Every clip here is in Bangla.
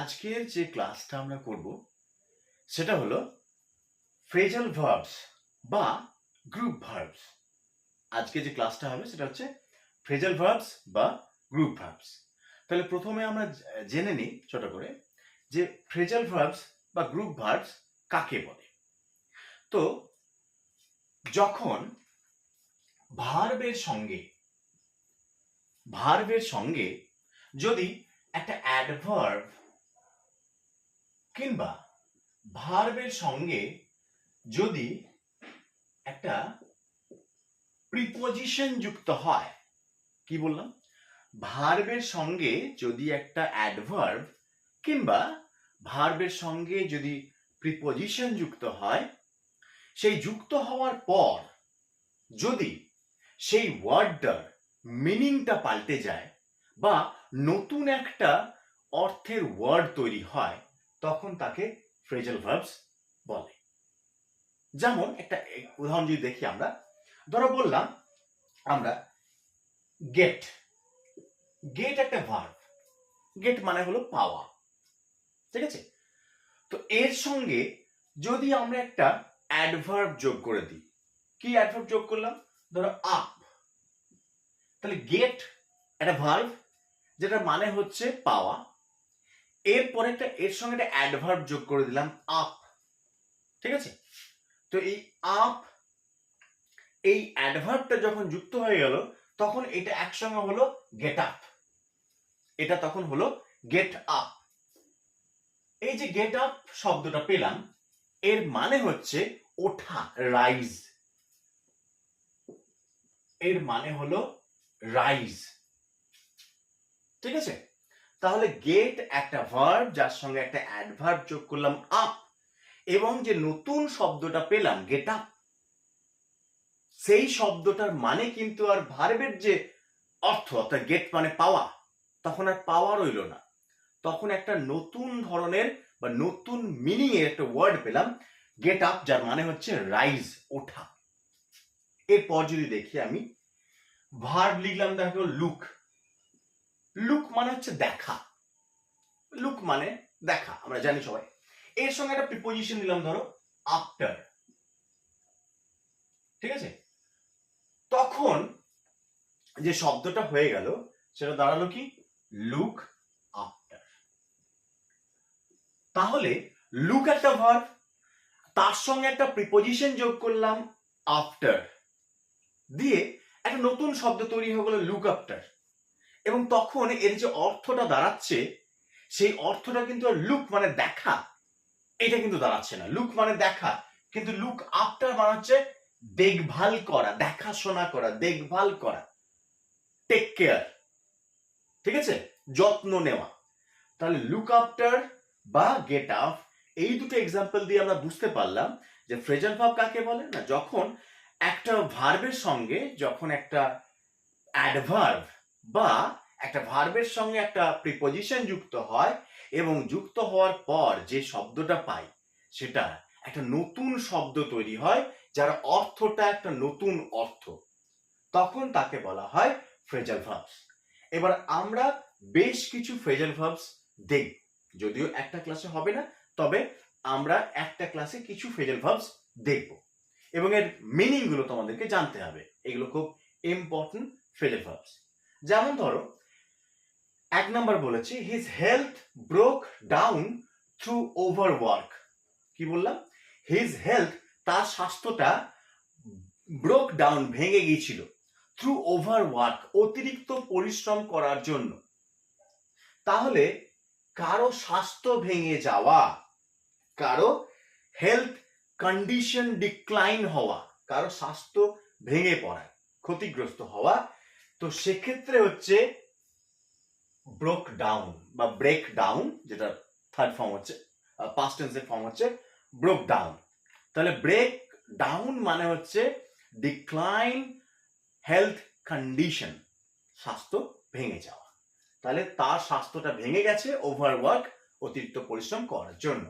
আজকের যে ক্লাসটা আমরা করব সেটা হলো ফ্রেজাল ভার্বস বা গ্রুপ ভার্বস। আজকে যে ক্লাসটা হবে সেটা হচ্ছে ফ্রেজাল ভার্বস বা গ্রুপ ভার্বস। তাহলে প্রথমে আমরা জেনে নিই ছোট করে যে ফ্রেজাল ভার্বস বা গ্রুপ ভার্বস কাকে বলে। তো যখন ভার্বের সঙ্গে যদি একটা অ্যাডভার্ব কিংবা ভার্বের সঙ্গে যদি একটা প্রিপোজিশন যুক্ত হয়, কি বললাম, ভার্বের সঙ্গে যদি একটা অ্যাডভার্ব কিংবা ভার্বের সঙ্গে যদি প্রিপোজিশন যুক্ত হয়, সেই যুক্ত হওয়ার পর যদি সেই ওয়ার্ডটার মিনিংটা পাল্টে যায় বা নতুন একটা অর্থের ওয়ার্ড তৈরি হয়, তখন তাকে ফ্রেজাল ভার্বস বলে। যেমন একটা উদাহরণ যদি দেখি আমরা, ধরো বললাম আমরা গেট। গেট একটা ভার্ব, গেট মানে হলো পাওয়া, ঠিক আছে? তো এর সঙ্গে যদি আমরা একটা অ্যাডভার্ব যোগ করে দিই, কি অ্যাডভার্ব যোগ করলাম? ধরো আপ। তাহলে গেট একটা ভার্ব যেটা মানে হচ্ছে পাওয়া, এরপরে একটা এর সঙ্গে একটা অ্যাডভার্ব যোগ করে দিলাম আপ, ঠিক আছে? তো এই আপ, এই অ্যাডভার্বটা যখন যুক্ত হয়ে গেল তখন এটা একসঙ্গে হলো গেট আপ। এটা তখন হলো গেট আপ। এই যে গেট আপ শব্দটা পেলাম, এর মানে হচ্ছে ওঠা, রাইজ। এর মানে হলো রাইজ, ঠিক আছে? তাহলে গেট একটা ভার্ব যার সঙ্গে একটা অ্যাডভার্ব যোগ করলাম আপ, এবং যে নতুন শব্দটা পেলাম গেট আপ, সেই শব্দটার মানে কিন্তু আর ভার্বের যে অর্থ, অর্থাৎ গেট মানে পাওয়া, তখন আর পাওয়া রইল না, তখন একটা নতুন ধরনের বা নতুন মিনিং এর একটা ওয়ার্ড পেলাম গেট আপ, যার মানে হচ্ছে রাইজ, ওঠা। এরপর যদি দেখি আমি ভার্ব লিখলাম, দেখো লুক। লুক মানে হচ্ছে দেখা, লুক মানে দেখা, আমরা জানি সবাই। এর সঙ্গে একটা প্রিপোজিশন দিলাম ধরো আফটার, ঠিক আছে? তখন যে শব্দটা হয়ে গেল সেটা দাঁড়ালো কি? Look after. তাহলে লুক একটা ভার্ব, তার সঙ্গে একটা প্রিপোজিশন যোগ করলাম আফটার, দিয়ে একটা নতুন শব্দ তৈরি হয়ে গেল লুক আফটার। এবং তখন এর যে অর্থটা দাঁড়াচ্ছে, সেই অর্থটা কিন্তু লুক মানে দেখা, এটা কিন্তু দাঁড়াচ্ছে না। লুক মানে দেখা, কিন্তু লুক আফটার মানে হচ্ছে দেখভাল করা, দেখাশোনা করা, দেখভাল করা, টেক কেয়ার, ঠিক আছে? যত্ন নেওয়া। তাহলে লুক আফটার বা গেট আপ, এই দুটো এক্সাম্পল দিয়ে আমরা বুঝতে পারলাম যে ফ্রেজাল ভার্ব কাকে বলে। না, যখন একটা ভার্বের সঙ্গে যখন একটা অ্যাডভার্ব বা একটা ভার্বের সঙ্গে একটা প্রিপোজিশন যুক্ত হয় এবং যুক্ত হওয়ার পর যে শব্দটা পাই সেটা একটা নতুন শব্দ তৈরি হয়, যার অর্থটা একটা নতুন অর্থ, তখন তাকে বলা হয় ফ্রেজাল ভার্বস। এবার আমরা বেশ কিছু ফ্রেজাল ভার্বস দেখব, যদিও একটা ক্লাসে হবে না, তবে আমরা একটা ক্লাসে কিছু ফ্রেজাল ভার্বস দেখব এবং এর মিনিং গুলো তোমাদেরকে জানতে হবে। এগুলো খুব ইম্পর্টেন্ট ফ্রেজাল ভার্বস। যেমন ধরো, এক নাম্বার বলেছি his health broke down through overwork. কি বললাম? হিজ হেলথ, তার স্বাস্থ্যটা ব্রোক ডাউন, ভেঙে গিয়েছিল, থ্রু ওভারওয়ার্ক, অতিরিক্ত পরিশ্রম করার জন্য। তাহলে কারো স্বাস্থ্য ভেঙে যাওয়া, কারো হেলথ কন্ডিশন ডিক্লাইন হওয়া, কারো স্বাস্থ্য ভেঙে পড়া, ক্ষতিগ্রস্ত হওয়া, তো সেক্ষেত্রে হচ্ছে ব্রোক ডাউন বা ব্রেক ডাউন, যেটা থার্ড ফর্ম হচ্ছে, পাস্ট টেন্সের ফর্ম হচ্ছে ব্রোক ডাউন। তাহলে ব্রেক ডাউন মানে হচ্ছে ডিক্লাইন হেলথ কন্ডিশন, স্বাস্থ্য ভেঙে যাওয়া। তাহলে তার স্বাস্থ্যটা ভেঙে গেছে ওভারওয়ার্ক, অতিরিক্ত পরিশ্রম করার জন্য।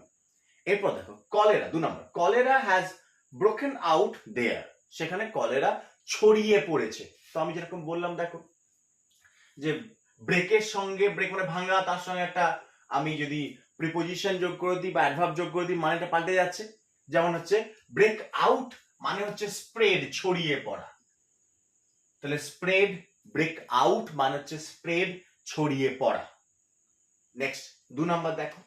এরপর দেখো cholera, 2 number, cholera has broken out there, সেখানে কলেরা ছড়িয়ে পড়েছে। তো আমি যেরকম বললাম, দেখো যে ব্রেকের সঙ্গে, ব্রেক মানে ভাঙা, তার সঙ্গে একটা আমি যদি প্রিপোজিশন যোগ করে দিই বা অ্যাডভার্ব যোগ করে দিই, মানেটা পাল্টে যাচ্ছে। যেমন হচ্ছে ব্রেক আউট মানে হচ্ছে স্প্রেড, ছড়িয়ে পড়া। তাহলে স্প্রেড, ব্রেক আউট মানে হচ্ছে স্প্রেড, ছড়িয়ে পড়া। নেক্সট 2 নাম্বার দেখো,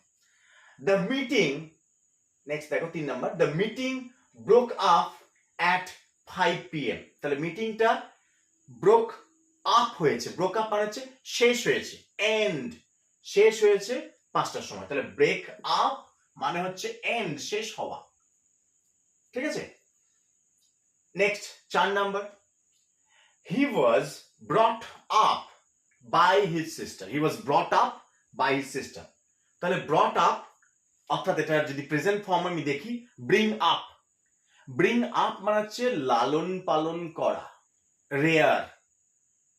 দ্য মিটিং, নেক্সট দেখো 3 number, the meeting broke up at 5 PM। তাহলে মিটিংটা ব্রোক আপ হয়েছে, ব্রোক আপ মানে হচ্ছে শেষ হয়েছে, এন্ড শেষ হয়েছে 5টার সময়। তাহলে ব্রেক আপ মানে হচ্ছে এন্ড, শেষ হওয়া। ঠিক আছে। Next 4 number, he was brought up by his sister. He was brought up by his sister. তাহলে ব্রট আপ অর্থাৎ এটা যদি প্রেজেন্ট ফর্ম আমি দেখি, ব্রিং আপ। ব্রিং আপ মানে হচ্ছে লালন পালন করা, রেয়ার।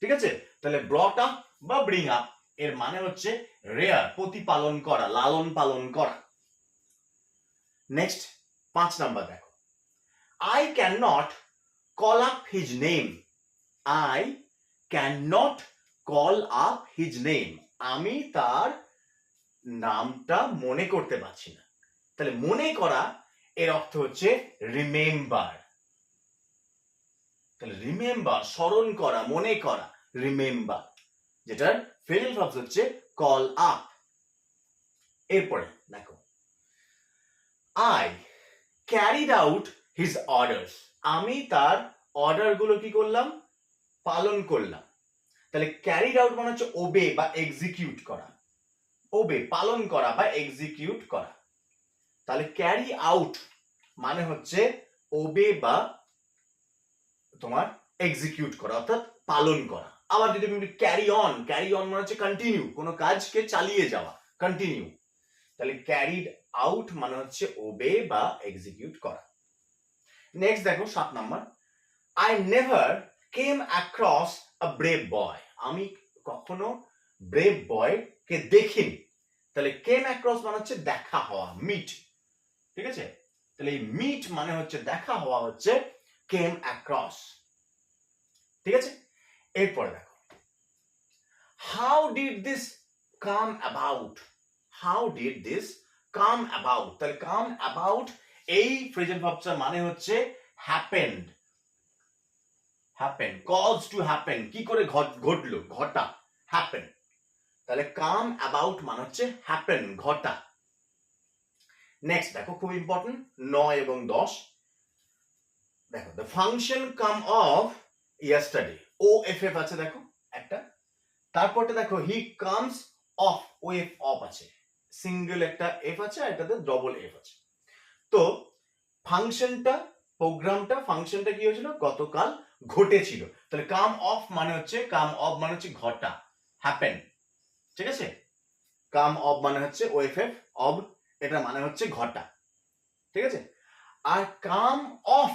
ঠিক আছে। তাহলে ব্রট আপ বা ব্রিং আপ এর মানে হচ্ছে রেয়ার, প্রতিপালন করা, লালন পালন করা। নেক্সট 5 নাম্বার দেখো, I cannot call up his name. I cannot call up his name. আমি তার নামটা মনে করতে পারছি না। তাহলে মনে করা এর অর্থ হচ্ছে রিমেম্বার। তাহলে রিমেম্বার, স্মরণ করা, মনে করা, রিমেম্বার, যেটার ফ্রেজাল ভার্ব হচ্ছে কল আপ। এরপরে দেখো, I carried out his orders. আমি তার অর্ডার গুলো কি করলাম, পালন করলাম। তাহলে ক্যারিড আউট মানে হচ্ছে ওবে বা এক্সিকিউট করা, ওবে পালন করা বা এক্সিকিউট করা। তাহলে ক্যারি আউট মানে হচ্ছে ওবে বা তোমার এক্সিকিউট করা, অর্থাৎ পালন করা। আবার যদি আমি ক্যারি অন, ক্যারি অন মানে হচ্ছে কন্টিনিউ, কোনো কাজকে চালিয়ে যাওয়া, কন্টিনিউ। তাহলে ক্যারিড আউট মানে হচ্ছে ওবে বা এক্সিকিউট করা। নেক্সট দেখো 7 number, I never came across a brave boy. আমি কখনো ব্রেভ বয় কে দেখিনি। তাহলে কেম অ্যাক্রস মানে হচ্ছে দেখা হওয়া, মিট। ঠিক আছে। তাহলে এই মিট মানে হচ্ছে দেখা হওয়া, হচ্ছে কেম অ্যাক্রস। ঠিক আছে। এরপরে দেখো, how did this come about. How did this come about. তাহলে কাম অ্যাবাউট এই প্রেজেন্ট ভার্বটার মানে হচ্ছে happened. Happen, cause to happen, কি করে ঘটলো, ঘটা, হ্যাপেন। তাহলে কাম অ্যাবাউট মানে হচ্ছে হ্যাপেন, ঘটা। নেক্সট দেখো, খুব ইম্পর্টেন্ট 9 এবং 10 দেখো, the function come off yesterday, O F F আছে দেখো একটা। তারপরটা দেখো, he comes of, O F of আছে, সিঙ্গেল একটা এফ আছে আর এটাতে ডবল এফ আছে। তো ফাংশনটা, প্রোগ্রামটা, ফাংশনটা কি হয়েছিল, গতকাল ঘটেছিল। তাহলে কাম অফ মানে হচ্ছে, কাম অফ মানে হচ্ছে ঘটা, হ্যাপেন। ঠিক আছে। কাম অফ মানে হচ্ছে ওএফএফ, অফ এটা মানে হচ্ছে ঘটা। ঠিক আছে। আর কাম অফ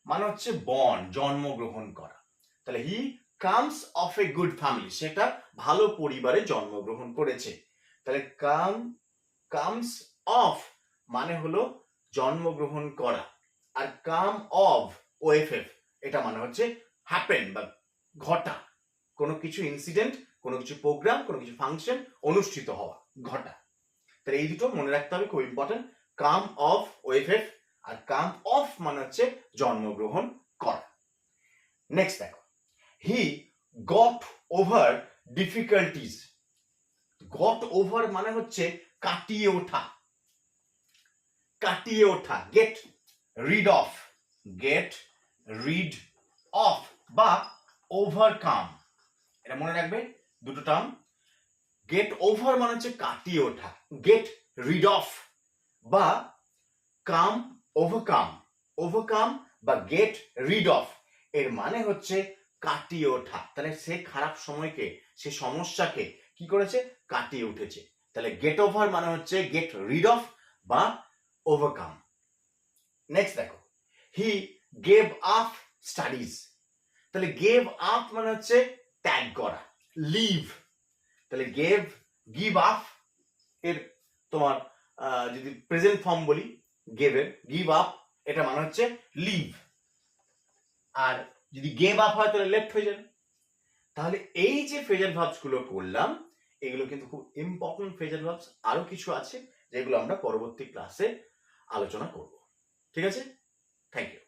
মানে হচ্ছে বর্ন, জন্মগ্রহণ করা। তাহলে হি comes of a good family, সেটা ভালো পরিবারে জন্মগ্রহণ করেছে। তাহলে কামস অফ মানে হলো জন্মগ্রহণ করা, আর কাম অফ ওএফএফ এটা মানে হচ্ছে হ্যাপেন বা ঘটা, কোনো কিছু ইনসিডেন্ট, কোনো কিছু প্রোগ্রাম, কোনো কিছু ফাংশন অনুষ্ঠিত হওয়া, ঘটা। তাহলে এই দুটো মনে রাখতে হবে, খুব ইম্পর্টেন্ট। কাম অফ ওএফএফ আর কাম অফ মানে হচ্ছে জন্মগ্রহণ করা। নেক্সট দেখো, he got over difficulties. Got over মানে হচ্ছে কাটিয়ে ওঠা, কাটিয়ে ওঠা, get rid of, get rid of বা ওভারকাম। এটা মনে রাখবে দুটো টার্ম। গেট ওভার মানে হচ্ছে কাটিয়ে ওঠা, গেট রিড অফ বা কাম ওভারকাম। ওভারকাম বা গেট রিড অফ এর মানে হচ্ছে কাটিয়ে ওঠা। তাহলে সে খারাপ সময়কে, সে সমস্যাকে কি করেছে, কাটিয়ে উঠেছে। তাহলে গেট ওভার মানে হচ্ছে গেট রিড অফ বা ওভারকাম। নেক্সট দেখো, হি গেভ আপ স্টাডিজ। তাহলে গেভ আপ মানে হচ্ছে ত্যাগ করা, লিভ। তাহলে গিভ আপ এর তোমার যদি প্রেজেন্ট ফর্ম বলি, গিভ আপ এটা মানে হচ্ছে লিভ। আর যদি গেভ আপ হয় তাহলে লেফট হয়ে যাবে। তাহলে এই যে ফ্রেজাল ভার্বস গুলো করলাম, এগুলো কিন্তু খুব ইম্পর্টেন্ট ফ্রেজাল ভার্বস। আরো কিছু আছে যেগুলো আমরা পরবর্তী ক্লাসে আলোচনা করব। ঠিক আছে, থ্যাংক ইউ।